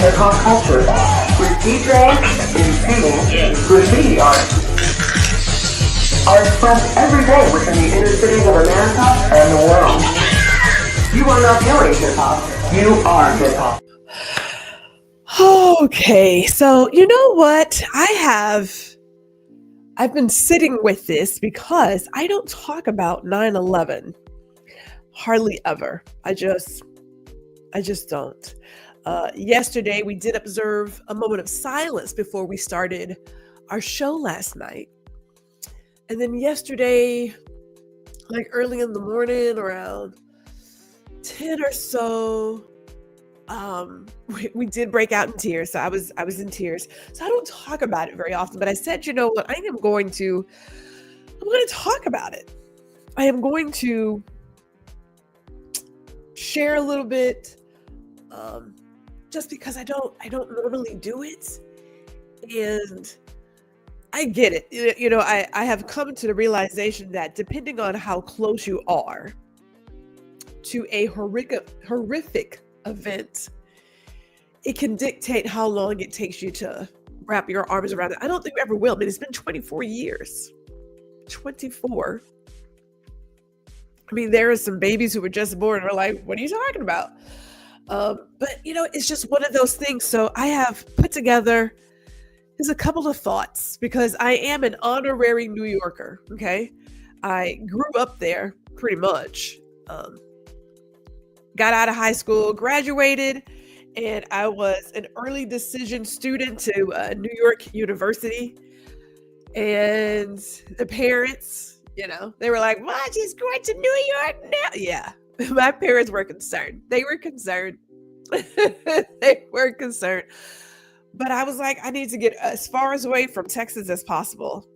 hip-hop culture, with DJs and painting graffiti art are expressed every day within the inner cities of America and the world. You are not doing hip-hop, you are hip-hop. Okay, so you know what? I've been sitting with this because I don't talk about 9/11 hardly ever. I just don't. Yesterday, we did observe a moment of silence before we started our show last night. And then yesterday, like early in the morning, around 10 or so, we did break out in tears. So I was in tears. So I don't talk about it very often, but I said, you know what, I'm going to talk about it. I am going to share a little bit, just because I don't normally do it. And I get it. You know, I have come to the realization that depending on how close you are to a horrific event, it can dictate how long it takes you to wrap your arms around it. I don't think we ever will. I mean, it's been 24 years. 24. I mean, there are some babies who were just born and are like, what are you talking about? But, you know, it's just one of those things. So I have put together, there's a couple of thoughts because I am an honorary New Yorker, okay? I grew up there pretty much. Got out of high school, graduated, and I was an early decision student to New York University. And the parents, you know, they were like, what, she's going to New York now? Yeah, my parents were concerned. They were concerned. They were concerned. But I was like, I need to get as far away from Texas as possible.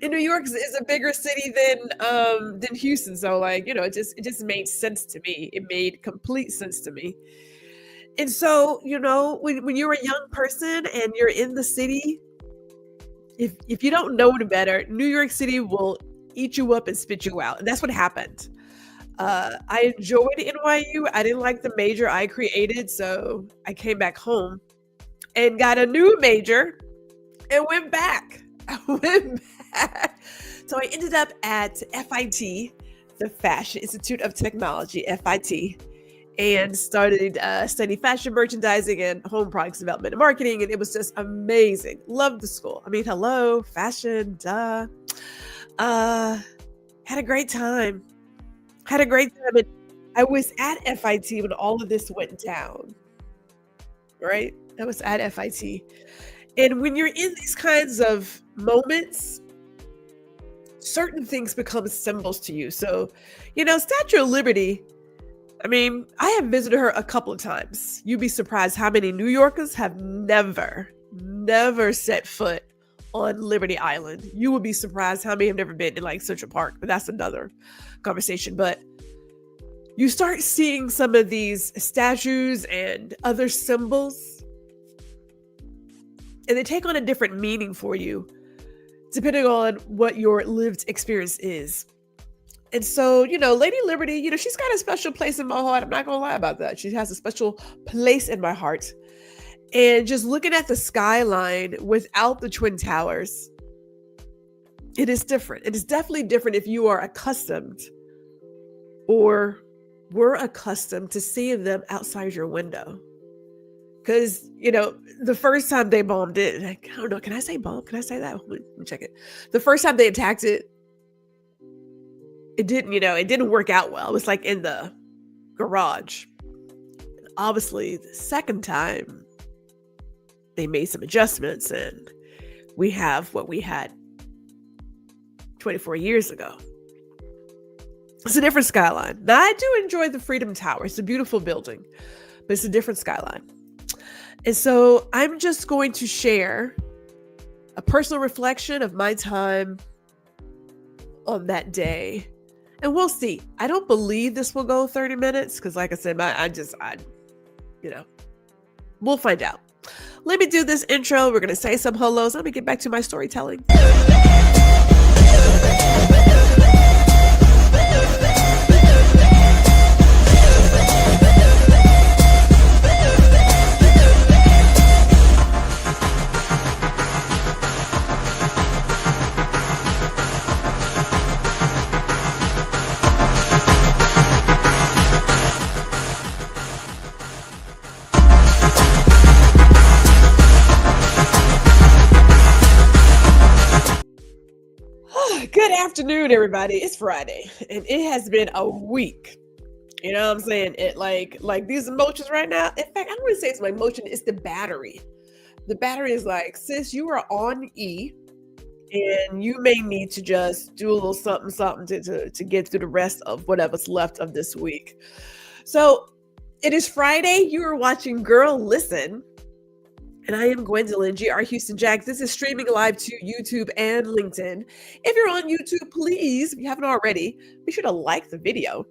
And New York is a bigger city than Houston. So like, you know, it just made sense to me. It made complete sense to me. And so, you know, when you're a young person and you're in the city, if you don't know any better, New York City will eat you up and spit you out. And that's what happened. I enjoyed NYU. I didn't like the major I created. So I came back home and got a new major and went back. So I ended up at FIT, the Fashion Institute of Technology, FIT, and started studying fashion merchandising and home products development and marketing. And it was just amazing. Loved the school. I mean, hello, fashion, duh. Had a great time. And I was at FIT when all of this went down, right? I was at FIT. And when you're in these kinds of moments, certain things become symbols to you. So, you know, Statue of Liberty, I mean, I have visited her a couple of times. You'd be surprised how many New Yorkers have never set foot on Liberty Island. You would be surprised how many have never been in like Central Park, but that's another conversation. But you start seeing some of these statues and other symbols, and they take on a different meaning for you, depending on what your lived experience is. And so, you know, Lady Liberty, you know, she's got a special place in my heart. I'm not going to lie about that. She has a special place in my heart. And just looking at the skyline without the Twin Towers, it is different. It is definitely different if you are accustomed or were accustomed to seeing them outside your window. Because, you know, the first time they bombed it, I don't know, can I say bomb? Can I say that? Let me check it. The first time they attacked it, it didn't work out well. It was like in the garage. And obviously, the second time, they made some adjustments and we have what we had 24 years ago. It's a different skyline. Now, I do enjoy the Freedom Tower. It's a beautiful building, but it's a different skyline. And so I'm just going to share a personal reflection of my time on that day. And we'll see. I don't believe this will go 30 minutes because like I said, we'll find out. Let me do this intro. We're going to say some hellos. Let me get back to my storytelling. Good afternoon, everybody. It's Friday, and it has been a week. You know what I'm saying? It like these emotions right now. In fact, I don't want to say it's my emotion, it's the battery. The battery is like, sis, you are on E, and you may need to just do a little something to get through the rest of whatever's left of this week. So it is Friday. You are watching Girl Listen. And I am Gwendolyn, GR Houston Jack. This is streaming live to YouTube and LinkedIn. If you're on YouTube, please, if you haven't already, be sure to like the video.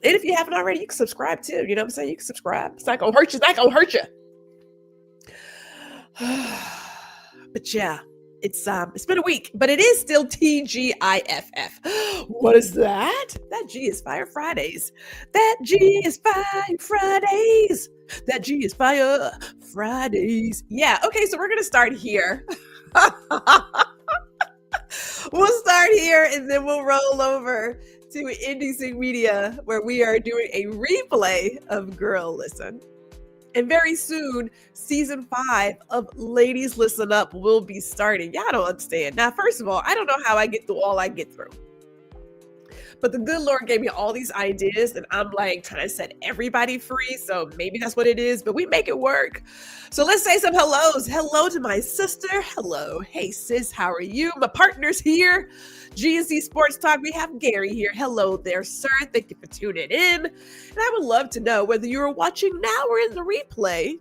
And if you haven't already, you can subscribe too. You know what I'm saying? You can subscribe. It's not going to hurt you. It's not going to hurt you. But yeah, it's been a week, but it is still TGIFF. What is that? That G is Fire Fridays. That G is Fire Fridays. That G is Fire Fridays. Yeah, okay, so we're going to start here. We'll start here and then we'll roll over to NDC Media where we are doing a replay of Girl Listen. And very soon, season 5 of Ladies Listen Up will be starting. Y'all don't understand. Now, first of all, I don't know how I get through all I get through. But the good Lord gave me all these ideas and I'm like trying to set everybody free. So maybe that's what it is, but we make it work. So let's say some hellos. Hello to my sister. Hello. Hey sis, how are you? My partner's here. GNC Sports Talk. We have Gary here. Hello there, sir. Thank you for tuning in. And I would love to know whether you're watching now or in the replay,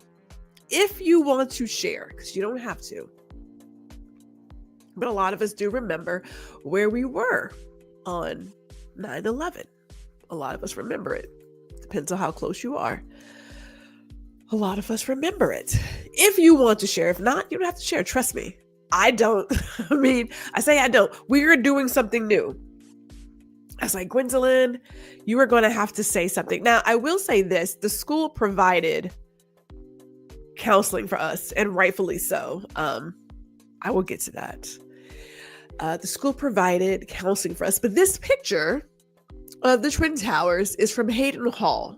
if you want to share, because you don't have to. But a lot of us do remember where we were on 9/11. A lot of us remember it. Depends on how close you are. A lot of us remember it. If you want to share, if not, you don't have to share. Trust me. I don't. I say I don't. We are doing something new. I was like, Gwendolyn, you are going to have to say something. Now, I will say this. The school provided counseling for us, and rightfully so. I will get to that. The school provided counseling for us, but this picture of the Twin Towers is from Hayden Hall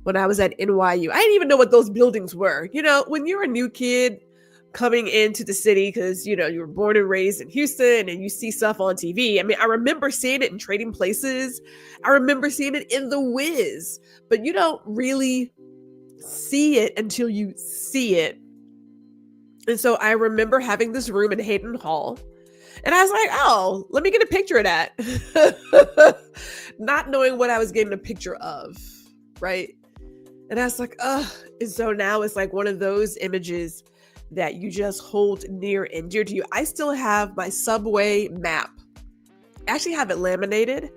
when I was at NYU. I didn't even know what those buildings were. You know, when you're a new kid coming into the city, because, you know, you were born and raised in Houston and you see stuff on TV. I mean, I remember seeing it in Trading Places. I remember seeing it in The Wiz, but you don't really see it until you see it. And so I remember having this room in Hayden Hall. And I was like, oh, let me get a picture of that. Not knowing what I was getting a picture of, right? And I was like, oh. And so now it's like one of those images that you just hold near and dear to you. I still have my subway map. I actually have it laminated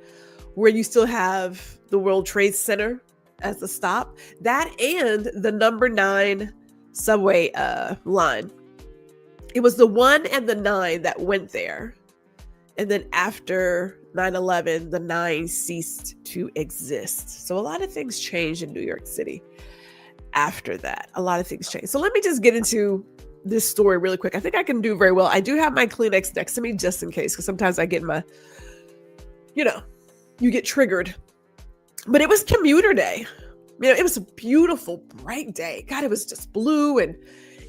where you still have the World Trade Center as the stop. That and the number 9 subway line. It was the 1 and the 9 that went there. And then after 9/11, the 9 ceased to exist. So a lot of things changed in New York City after that. A lot of things changed. So let me just get into this story really quick. I think I can do very well. I do have my Kleenex next to me just in case, because sometimes I get my, you know, you get triggered. But it was commuter day. You know, it was a beautiful, bright day. God, it was just blue, and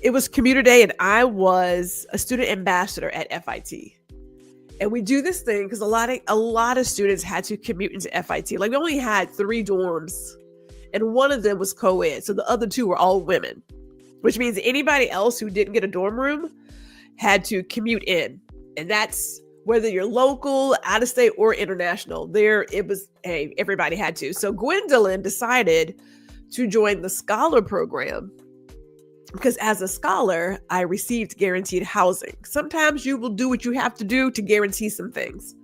it was commuter day, and I was a student ambassador at FIT. And we do this thing because a lot of students had to commute into FIT. Like, we only had 3 dorms, and one of them was co-ed. So the other 2 were all women, which means anybody else who didn't get a dorm room had to commute in. And that's whether you're local, out of state, or international. Everybody had to. So Gwendolyn decided to join the scholar program, because as a scholar, I received guaranteed housing. Sometimes you will do what you have to do to guarantee some things.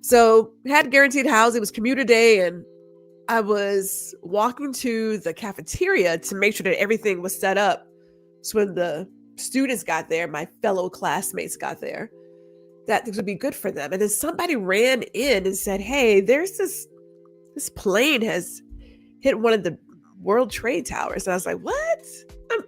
So had guaranteed housing. It was commuter day, and I was walking to the cafeteria to make sure that everything was set up. So when the students got there, my fellow classmates got there, that this would be good for them. And then somebody ran in and said, hey, there's this plane has hit one of the World Trade Towers. And I was like, what?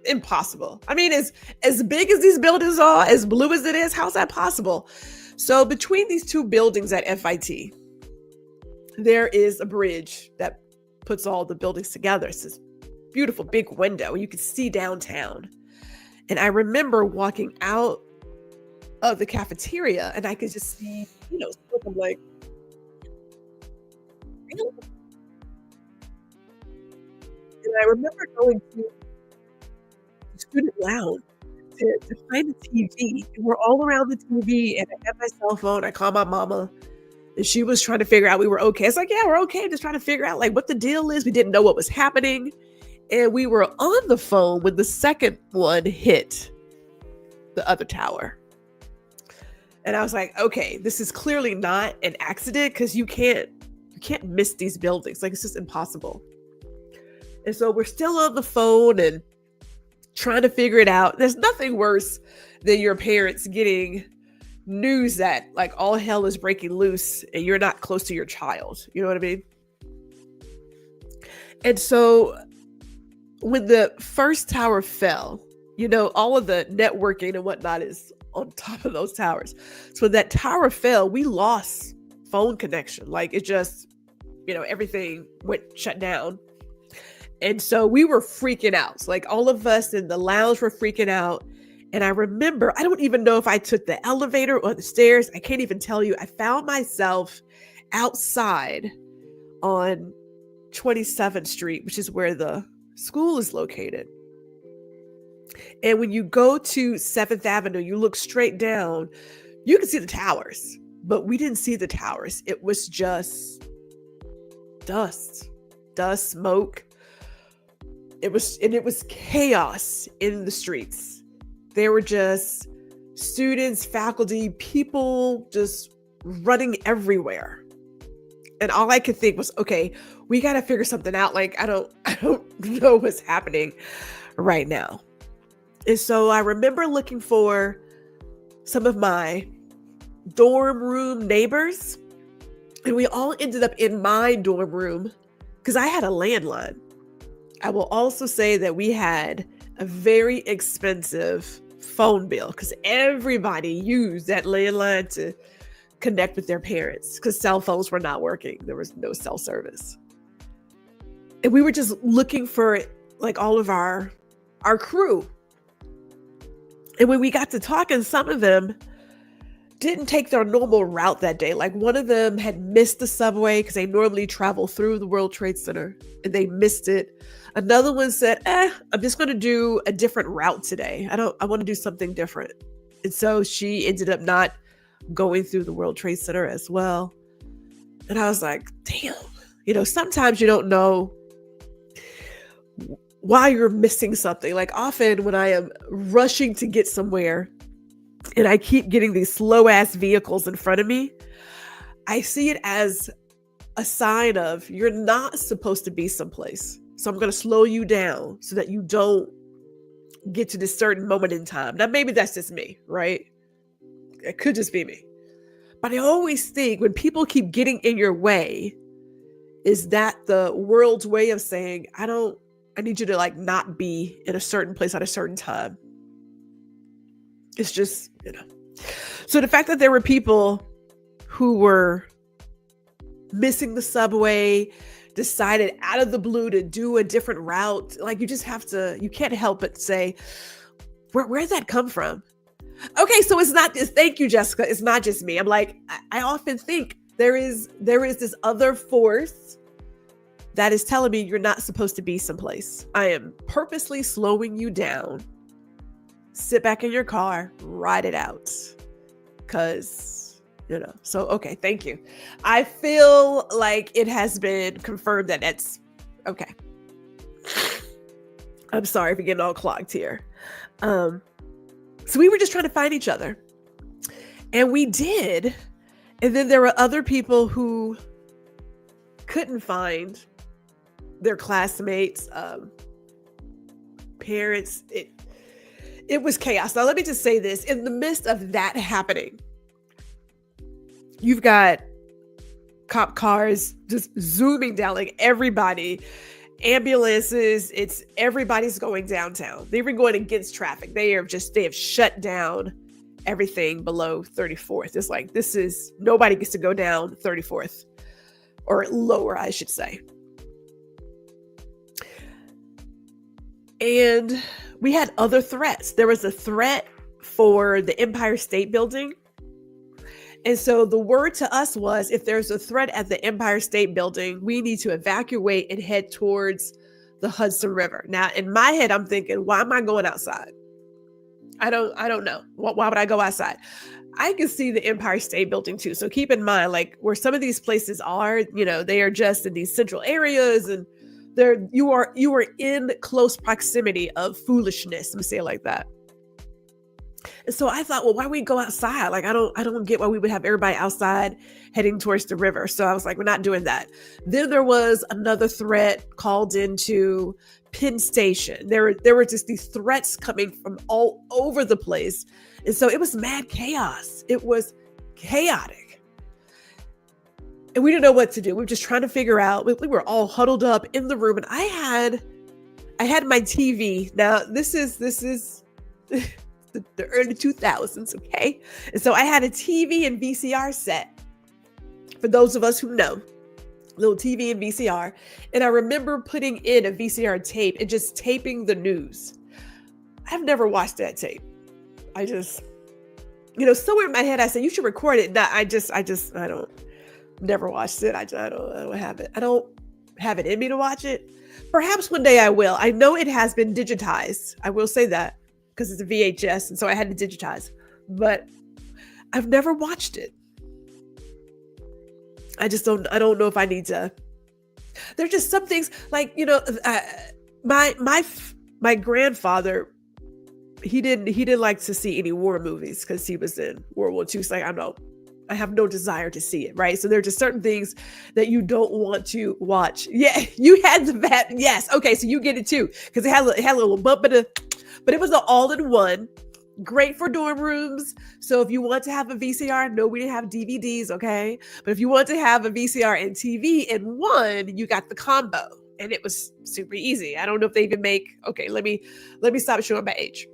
Impossible. I mean, as big as these buildings are, as blue as it is, how's that possible? So between these 2 buildings at FIT, there is a bridge that puts all the buildings together. It's this beautiful big window. You can see downtown. And I remember walking out of the cafeteria, and I could just see, smoke. I'm like, "Really?" And I remember going to the student lounge to find the TV, and we're all around the TV, and I had my cell phone. I called my mama, and she was trying to figure out we were okay. It's like, "Yeah, we're okay." Just trying to figure out, like, what the deal is. We didn't know what was happening, and we were on the phone when the second one hit the other tower. And I was like, "Okay, this is clearly not an accident because you can't miss these buildings. Like, it's just impossible." And so we're still on the phone and trying to figure it out. There's nothing worse than your parents getting news that like all hell is breaking loose and you're not close to your child. You know what I mean? And so when the first tower fell, all of the networking and whatnot is on top of those towers. So when that tower fell, we lost phone connection. Like it just, everything went shut down. And so we were freaking out. So, like all of us in the lounge were freaking out. And I remember, I don't even know if I took the elevator or the stairs. I can't even tell you. I found myself outside on 27th Street, which is where the school is located. And when you go to 7th Avenue, you look straight down, you can see the towers, but we didn't see the towers. It was just dust, smoke. It was chaos in the streets. There were just students, faculty, people just running everywhere. And all I could think was, okay, we got to figure something out. Like, I don't know what's happening right now. And so I remember looking for some of my dorm room neighbors, and we all ended up in my dorm room because I had a landline. I will also say that we had a very expensive phone bill because everybody used that landline to connect with their parents because cell phones were not working. There was no cell service. And we were just looking for like all of our crew. And when we got to talking, some of them didn't take their normal route that day. Like one of them had missed the subway because they normally travel through the World Trade Center and they missed it. Another one said, I'm just going to do a different route today. I want to do something different. And so she ended up not going through the World Trade Center as well. And I was like, damn, sometimes you don't know why you're missing something. Like often when I am rushing to get somewhere and I keep getting these slow ass vehicles in front of me, I see it as a sign of you're not supposed to be someplace. So I'm going to slow you down so that you don't get to this certain moment in time. Now, maybe that's just me, right? It could just be me. But I always think when people keep getting in your way, is that the world's way of saying, I need you to like not be in a certain place at a certain time. It's just, So the fact that there were people who were missing the subway, decided out of the blue to do a different route, like you can't help but say, where'd that come from? Okay, so it's not just, thank you, Jessica. It's not just me. I'm like, I often think there is this other force that is telling me you're not supposed to be someplace. I am purposely slowing you down. Sit back in your car, ride it out. So, okay, thank you. I feel like it has been confirmed that that's okay. I'm sorry for getting all clogged here. So we were just trying to find each other. And we did. And then there were other people who couldn't find their classmates, parents. It was chaos. Now, let me just say this. In the midst of that happening, you've got cop cars just zooming down, like everybody, ambulances, everybody's going downtown. They've been going against traffic. They have shut down everything below 34th. It's like, nobody gets to go down 34th or lower, I should say. And we had other threats. There was a threat for the Empire State Building. And so the word to us was, if there's a threat at the Empire State Building, we need to evacuate and head towards the Hudson River. Now, in my head, I'm thinking, why am I going outside? I don't know. Why would I go outside? I can see the Empire State Building too. So keep in mind, like where some of these places are, they are just in these central areas, and you are in close proximity of foolishness. Let me say it like that. And so I thought, well, why we go outside? Like, I don't get why we would have everybody outside heading towards the river. So I was like, we're not doing that. Then there was another threat called into Penn Station. There were just these threats coming from all over the place. And so it was mad chaos. It was chaotic. And we didn't know what to do. We were just trying to figure out. We were all huddled up in the room, and I had my TV. Now, this is the early 2000s, okay? And so I had a TV and VCR set. For those of us who know, little TV and VCR. And I remember putting in a VCR tape and just taping the news. I've never watched that tape. I just, somewhere in my head, I said, you should record it. No, I don't, never watched it. I don't have it. I don't have it in me to watch it. Perhaps one day I will. I know it has been digitized. I will say that, because it's a VHS, and so I had to digitize, but I've never watched it. I don't know if I need to. There's just some things like, my grandfather, he didn't like to see any war movies because he was in World War II. It's like, I have no desire to see it, right? So there are just certain things that you don't want to watch. Yeah, you had that. Yes. Okay, so you get it too, because it had a little bump, but it was an all-in-one. Great for dorm rooms. So if you want to have a VCR, no, we didn't have DVDs, okay? But if you want to have a VCR and TV in one, you got the combo. And it was super easy. I don't know if they even make, okay, let me stop showing my age.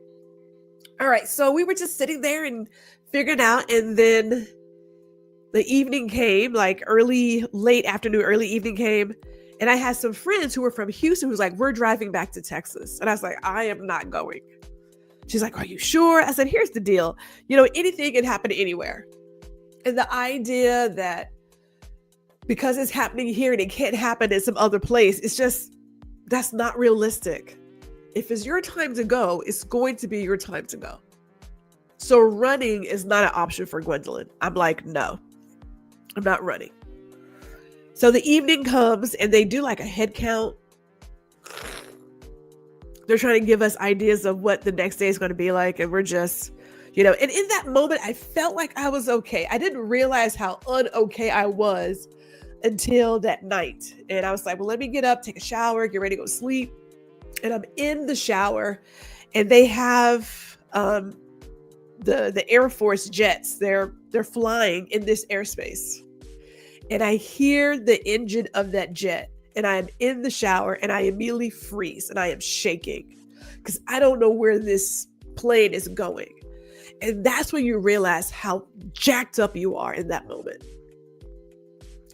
All right, so we were just sitting there and figuring out, and then the evening came, like late afternoon, early evening came, and I had some friends who were from Houston who was like, we're driving back to Texas. And I was like, I am not going. She's like, are you sure? I said, here's the deal. Anything can happen anywhere. And the idea that because it's happening here and it can't happen in some other place, that's not realistic. If it's your time to go, it's going to be your time to go. So running is not an option for Gwendolyn. I'm like, no, I'm not running. So the evening comes and they do like a head count. They're trying to give us ideas of what the next day is going to be like. And we're just, and in that moment, I felt like I was okay. I didn't realize how un-okay I was until that night. And I was like, well, let me get up, take a shower, get ready to go to sleep. And I'm in the shower, and they have the Air Force jets. They're flying in this airspace. And I hear the engine of that jet. And I am in the shower, and I immediately freeze, and I am shaking because I don't know where this plane is going. And that's when you realize how jacked up you are in that moment.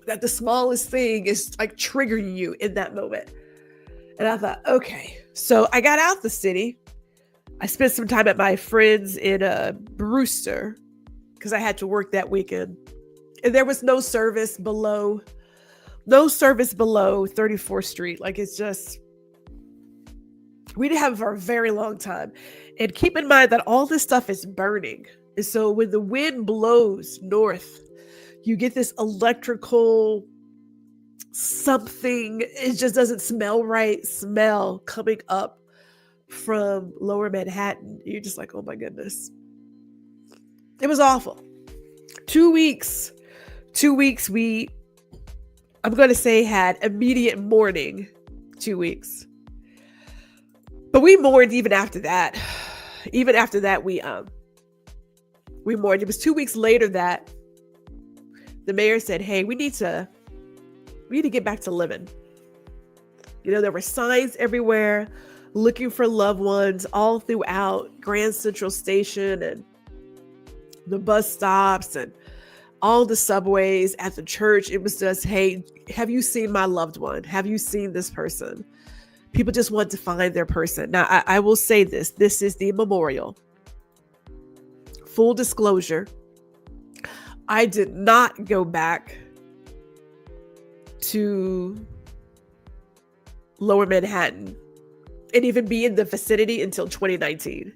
That the smallest thing is like triggering you in that moment. And I thought, okay. So I got out the city. I spent some time at my friend's in Brewster because I had to work that weekend. And there was no service below 34th Street. Like, it's just, we didn't have it for a very long time. And keep in mind that all this stuff is burning. And so when the wind blows north, you get this electrical something, it just doesn't smell right, smell coming up from lower Manhattan. You're just like, oh my goodness. It was awful. 2 weeks, I'm going to say had immediate mourning 2 weeks. But we mourned even after that. Even after that, we mourned. It was 2 weeks later that the mayor said, hey, we need to get back to living. There were signs everywhere looking for loved ones all throughout Grand Central Station and the bus stops and all the subways, at the church. It was just, hey, have you seen my loved one? Have you seen this person? People just want to find their person. Now, I will say this is the memorial. full disclosure, I did not go back to Lower Manhattan and even be in the vicinity until 2019.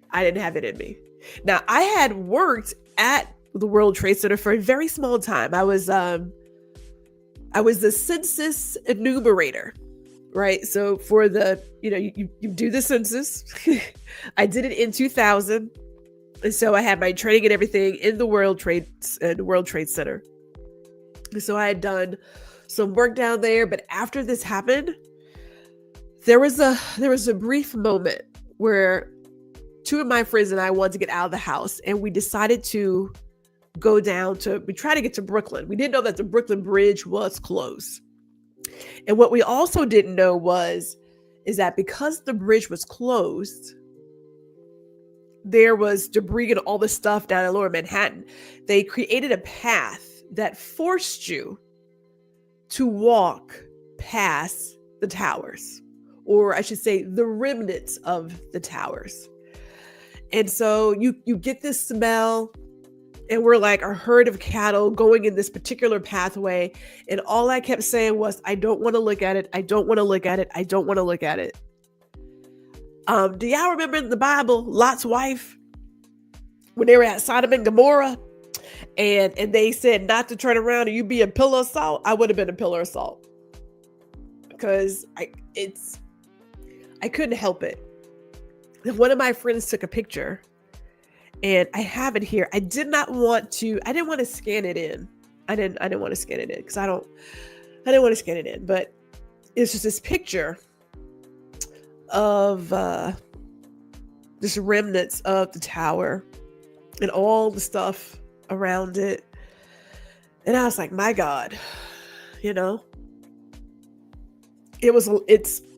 I didn't have it in me. Now, I had worked at the World Trade Center for a very small time. I was the census enumerator, right? So for the, you do the census. I did it in 2000. And so I had my training and everything in the World Trade Center. And so I had done some work down there, but after this happened, there was a brief moment where two of my friends and I wanted to get out of the house, and we decided to go we tried to get to Brooklyn. We didn't know that the Brooklyn Bridge was closed. And what we also didn't know is that because the bridge was closed, there was debris and all the stuff down in Lower Manhattan. They created a path that forced you to walk past the towers, or I should say the remnants of the towers. And so you get this smell, and we're like a herd of cattle going in this particular pathway. And all I kept saying was, I don't want to look at it. I don't want to look at it. I don't want to look at it. Do y'all remember in the Bible, Lot's wife, when they were at Sodom and Gomorrah, and they said not to turn around and you be a pillar of salt? I would have been a pillar of salt, because I couldn't help it. One of my friends took a picture, and I have it here. I didn't want to scan it in. I didn't want to scan it in because I didn't want to scan it in, but it's just this picture of just remnants of the tower and all the stuff around it. And I was like, my God, it's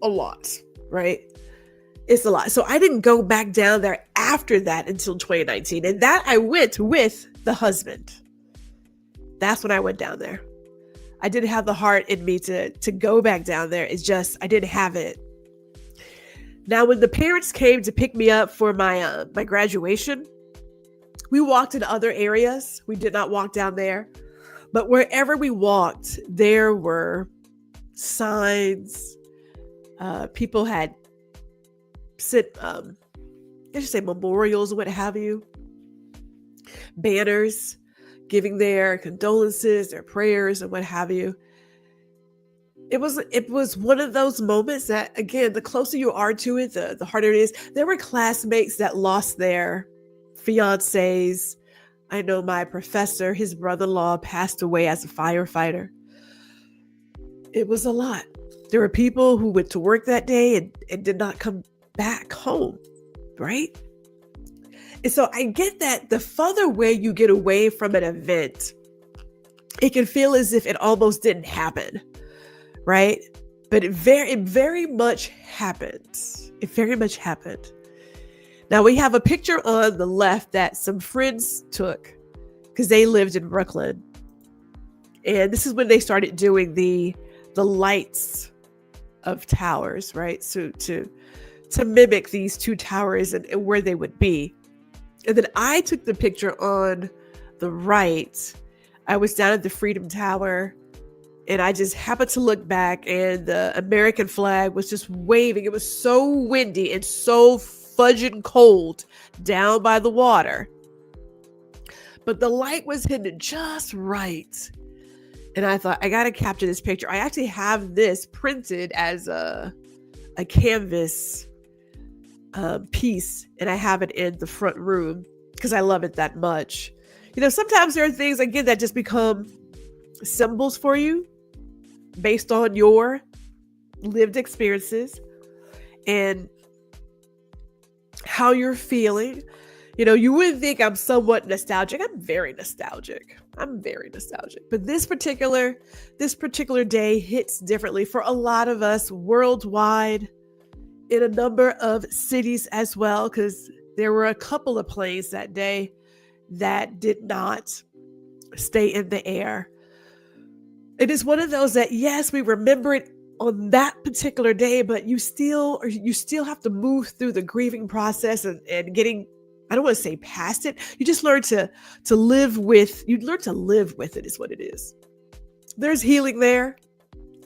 a lot, right? It's a lot. So I didn't go back down there after that until 2019. And that I went with the husband. That's when I went down there. I didn't have the heart in me to go back down there. It's just, I didn't have it. Now, when the parents came to pick me up for my graduation, we walked in other areas. We did not walk down there. But wherever we walked, there were signs. People had memorials, what have you, banners giving their condolences, their prayers, and what have you. It was one of those moments that, again, the closer you are to it, the harder it is. There were classmates that lost their fiancés. I know my professor, his brother-in-law, passed away as a firefighter. It was a lot. There were people who went to work that day and did not come back home, right? And so I get that the further away you get away from an event, it can feel as if it almost didn't happen, right? But it very much happened. It very much happened. Now we have a picture on the left that some friends took because they lived in Brooklyn. And this is when they started doing the lights of towers, right? So to mimic these two towers and where they would be. And then I took the picture on the right. I was down at the Freedom Tower, and I just happened to look back, and the American flag was just waving. It was so windy and so fudging cold down by the water. But the light was hitting just right. And I thought, I got to capture this picture. I actually have this printed as a canvas piece, and I have it in the front room because I love it that much. Sometimes there are things, again, that just become symbols for you based on your lived experiences and how you're feeling. You wouldn't think I'm somewhat nostalgic. I'm very nostalgic. But this particular day hits differently for a lot of us worldwide, in a number of cities as well, because there were a couple of planes that day that did not stay in the air. It is one of those that, yes, we remember it on that particular day, but you still have to move through the grieving process and getting I don't want to say past it. You just learn to live with, you learn to live with it is what it is. There's healing there.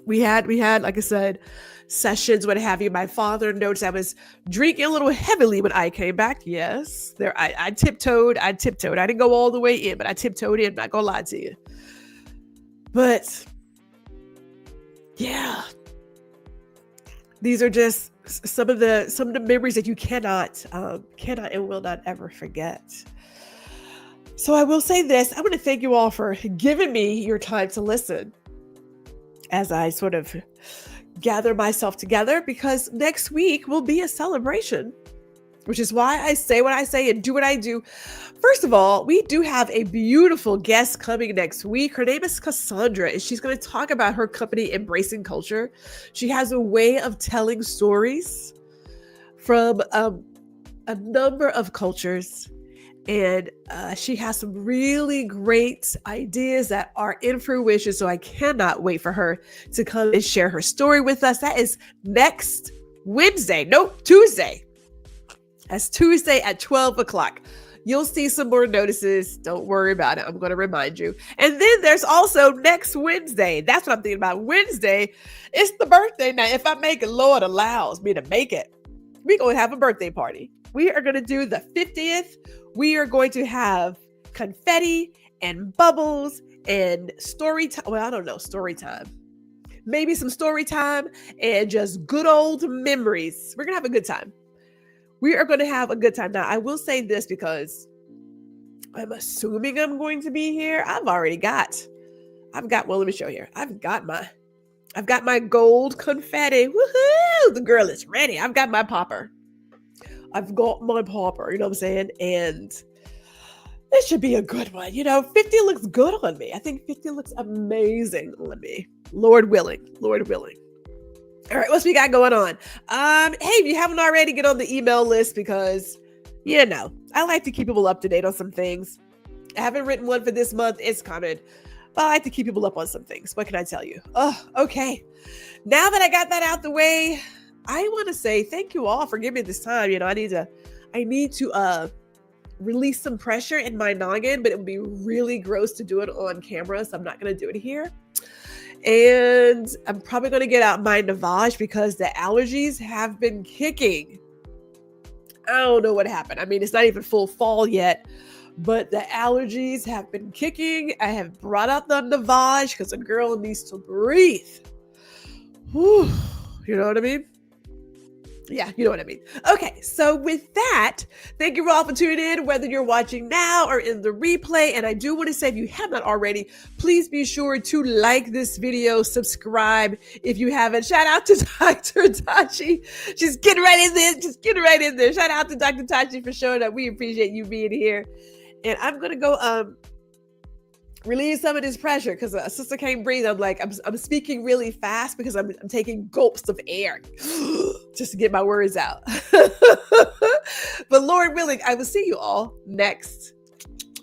We had, like I said, sessions, what have you. My father noticed I was drinking a little heavily when I came back. Yes, there I tiptoed. I didn't go all the way in, but I tiptoed in. I'm not gonna lie to you. But yeah, these are just some of the memories that you cannot and will not ever forget. So I will say this: I want to thank you all for giving me your time to listen as I sort of gather myself together, because next week will be a celebration, which is why I say what I say and do what I do. First of all, we do have a beautiful guest coming next week. Her name is Cassandra, and she's going to talk about her company, Embracing Culture. She has a way of telling stories from a number of cultures. And she has some really great ideas that are in fruition. So I cannot wait for her to come and share her story with us. That is next Wednesday. Nope, Tuesday. That's Tuesday at 12 o'clock. You'll see some more notices. Don't worry about it. I'm going to remind you. And then there's also next Wednesday. That's what I'm thinking about. Wednesday, it's the birthday night. If I make it, Lord allows me to make it, we're going to have a birthday party. We are going to do the 50th. We are going to have confetti and bubbles and story time. Well, I don't know, story time. Maybe some story time and just good old memories. We're going to have a good time. We are going to have a good time. Now, I will say this because I'm assuming I'm going to be here. Well, let me show you here. I've got my gold confetti. Woohoo! The girl is ready. I've got my popper. You know what I'm saying? And this should be a good one. 50 looks good on me. I think 50 looks amazing on me. Lord willing. All right, what's we got going on? Hey, if you haven't already, get on the email list because, I like to keep people up to date on some things. I haven't written one for this month. It's coming. But I like to keep people up on some things. What can I tell you? Oh, okay. Now that I got that out the way, I want to say thank you all for giving me this time. I need to release some pressure in my noggin, but it would be really gross to do it on camera, so I'm not going to do it here. And I'm probably going to get out my Navage because the allergies have been kicking. I don't know what happened. I mean, it's not even full fall yet, but the allergies have been kicking. I have brought out the Navage because a girl needs to breathe. Whew, you know what I mean? Yeah, you know what I mean. Okay, so with that, thank you all for tuning in, whether you're watching now or in the replay. And I do want to say, if you have not already, please be sure to like this video, subscribe if you haven't. Shout out to Dr. Tachi. She's getting right in there. Shout out to Dr. Tachi for showing up. We appreciate you being here. And I'm going to go relieve some of this pressure because a sister can't breathe. I'm speaking really fast because I'm taking gulps of air just to get my words out. But Lord willing, I will see you all next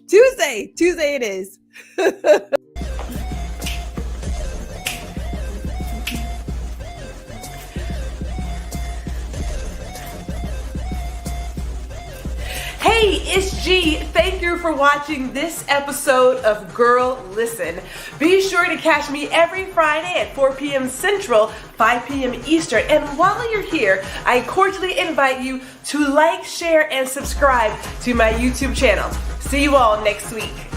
Tuesday. Tuesday it is. Hey, it's G. Thank you for watching this episode of Girl Listen. Be sure to catch me every Friday at 4 p.m. Central, 5 p.m. Eastern. And while you're here, I cordially invite you to like, share, and subscribe to my YouTube channel. See you all next week.